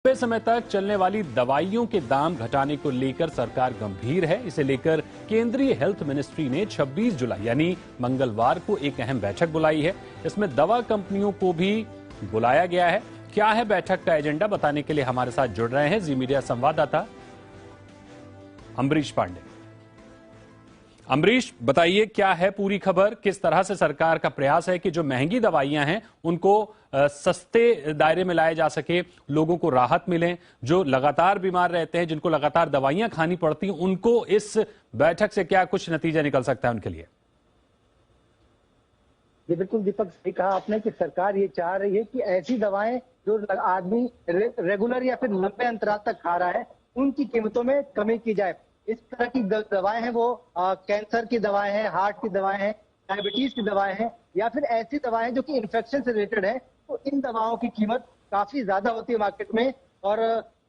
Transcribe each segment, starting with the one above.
लंबे समय तक चलने वाली दवाइयों के दाम घटाने को लेकर सरकार गंभीर है। इसे लेकर केंद्रीय हेल्थ मिनिस्ट्री ने 26 जुलाई यानी मंगलवार को एक अहम बैठक बुलाई है। इसमें दवा कंपनियों को भी बुलाया गया है। क्या है बैठक का एजेंडा, बताने के लिए हमारे साथ जुड़ रहे हैं जी मीडिया संवाददाता अमरीश पांडे। अमरीश, बताइए क्या है पूरी खबर, किस तरह से सरकार का प्रयास है कि जो महंगी दवाइयां हैं उनको सस्ते दायरे में लाया जा सके, लोगों को राहत मिले, जो लगातार बीमार रहते हैं, जिनको लगातार दवाइयां खानी पड़ती हैं, उनको इस बैठक से क्या कुछ नतीजा निकल सकता है उनके लिए? ये बिल्कुल दीपक, सही कहा आपने कि सरकार ये चाह रही है कि ऐसी दवाएं जो आदमी रेगुलर या फिर लंबे अंतराल तक खा रहा है उनकी कीमतों में कमी की जाए। इस तरह की दवाएं हैं वो कैंसर की दवाएं हैं, हार्ट की दवाएं हैं, डायबिटीज की दवाएं हैं या फिर ऐसी दवाएं जो कि इन्फेक्शन से रिलेटेड है, तो इन दवाओं की कीमत काफी ज्यादा होती है मार्केट में। और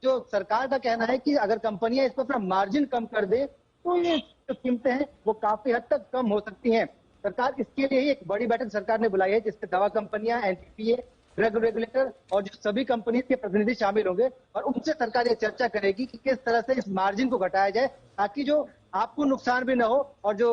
जो सरकार का कहना है कि अगर कंपनियां इस पर अपना मार्जिन कम कर दे तो ये जो कीमतें हैं वो काफी हद तक कम हो सकती हैं। सरकार इसके लिए ही एक बड़ी बैठक सरकार ने बुलाई है जिसमें दवा कंपनियां, एनपीपीए, ड्रग रेगुलेटर और जो सभी कंपनी के प्रतिनिधि शामिल होंगे और उनसे सरकार ये चर्चा करेगी कि किस तरह से इस मार्जिन को घटाया जाए ताकि जो आपको नुकसान भी ना हो और जो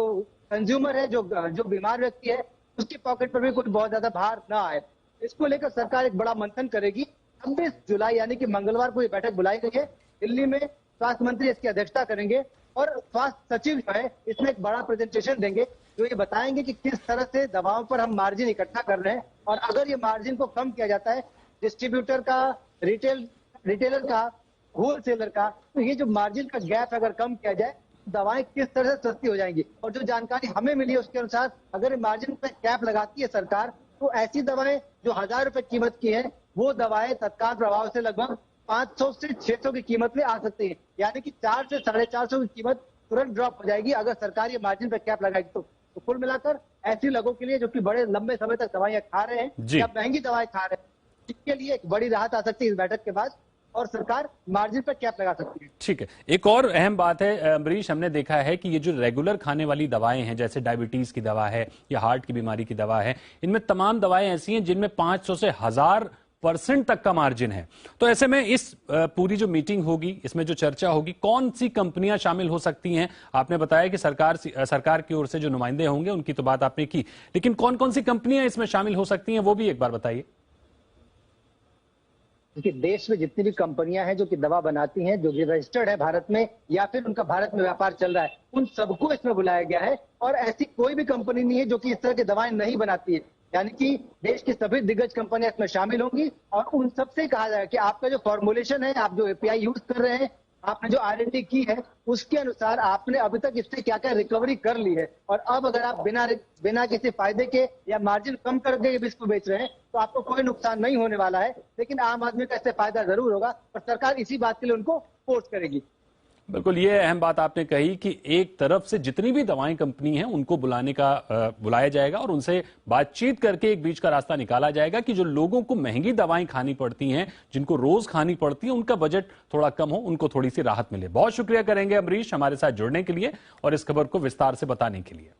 कंज्यूमर है, जो बीमार व्यक्ति है, उसकी पॉकेट पर भी कोई बहुत ज्यादा भार ना आए। इसको लेकर सरकार एक बड़ा मंथन करेगी। 26 जुलाई यानी कि मंगलवार को ये बैठक बुलाई गई है। दिल्ली में स्वास्थ्य मंत्री इसकी अध्यक्षता करेंगे और स्वास्थ्य सचिव जो है इसमें एक बड़ा प्रेजेंटेशन देंगे जो ये बताएंगे कि किस तरह से दवाओं पर हम मार्जिन इकट्ठा कर रहे हैं और अगर ये मार्जिन को कम किया जाता है, डिस्ट्रीब्यूटर का, रिटेलर का, होलसेलर का, तो ये जो मार्जिन का गैप अगर कम किया जाए दवाएं किस तरह से सस्ती हो जाएंगी। और जो जानकारी हमें मिली है उसके अनुसार अगर मार्जिन पे कैप लगाती है सरकार तो ऐसी दवाएं जो 1000 रुपए कीमत की है वो दवाएं तत्काल प्रभाव से लगभग 500 से 600 की कीमत में आ सकती है, यानी कि 4 से 450 की कीमत तुरंत ड्रॉप हो जाएगी अगर सरकार ये मार्जिन पे कैप लगाएगी। तो कुल मिलाकर ऐसे लोगों के लिए जो कि बड़े लंबे समय तक दवाइयां खा रहे हैं या महंगी दवाएं खा रहे हैं, इसके लिए एक बड़ी राहत आ सकती है इस बैठक के बाद और सरकार मार्जिन पर कैप लगा सकती है। ठीक है, एक और अहम बात है अमरीश, हमने देखा है कि ये जो रेगुलर खाने वाली दवाएं हैं जैसे डायबिटीज की दवा है या हार्ट की बीमारी की दवा है, इनमें तमाम दवाएं ऐसी हैं जिनमें 500 से 1000% तक का मार्जिन है। तो ऐसे में इस पूरी जो मीटिंग होगी, इसमें जो चर्चा होगी, कौन सी कंपनियां शामिल हो सकती हैं? आपने बताया कि सरकार की ओर से जो नुमाइंदे होंगे उनकी तो बात आपने की, लेकिन कौन कौन सी कंपनियां इसमें शामिल हो सकती हैं वो भी एक बार बताइए। क्योंकि देश में जितनी भी कंपनियां हैं जो कि दवा बनाती हैं, जो कि रजिस्टर्ड है भारत में या फिर उनका भारत में व्यापार चल रहा है, उन सबको इसमें बुलाया गया है। और ऐसी कोई भी कंपनी नहीं है जो कि इस तरह की दवाएं नहीं बनाती है, यानी कि देश की सभी दिग्गज कंपनियां इसमें शामिल होंगी और उन सबसे कहा जाएगा कि आपका जो फॉर्मुलेशन है, आप जो एपीआई यूज कर रहे हैं, आपने जो R&D की है, उसके अनुसार आपने अभी तक इससे क्या क्या रिकवरी कर ली है और अब अगर आप बिना किसी फायदे के या मार्जिन कम करके इसको बेच रहे हैं तो आपको कोई नुकसान नहीं होने वाला है, लेकिन आम आदमी का इससे फायदा जरूर होगा और सरकार इसी बात के लिए उनको फोर्स करेगी। बिल्कुल, ये अहम बात आपने कही कि एक तरफ से जितनी भी दवाएं कंपनी हैं उनको बुलाया जाएगा और उनसे बातचीत करके एक बीच का रास्ता निकाला जाएगा कि जो लोगों को महंगी दवाएं खानी पड़ती हैं, जिनको रोज खानी पड़ती हैं, उनका बजट थोड़ा कम हो, उनको थोड़ी सी राहत मिले। बहुत शुक्रिया करेंगे अमरीश हमारे साथ जुड़ने के लिए और इस खबर को विस्तार से बताने के लिए।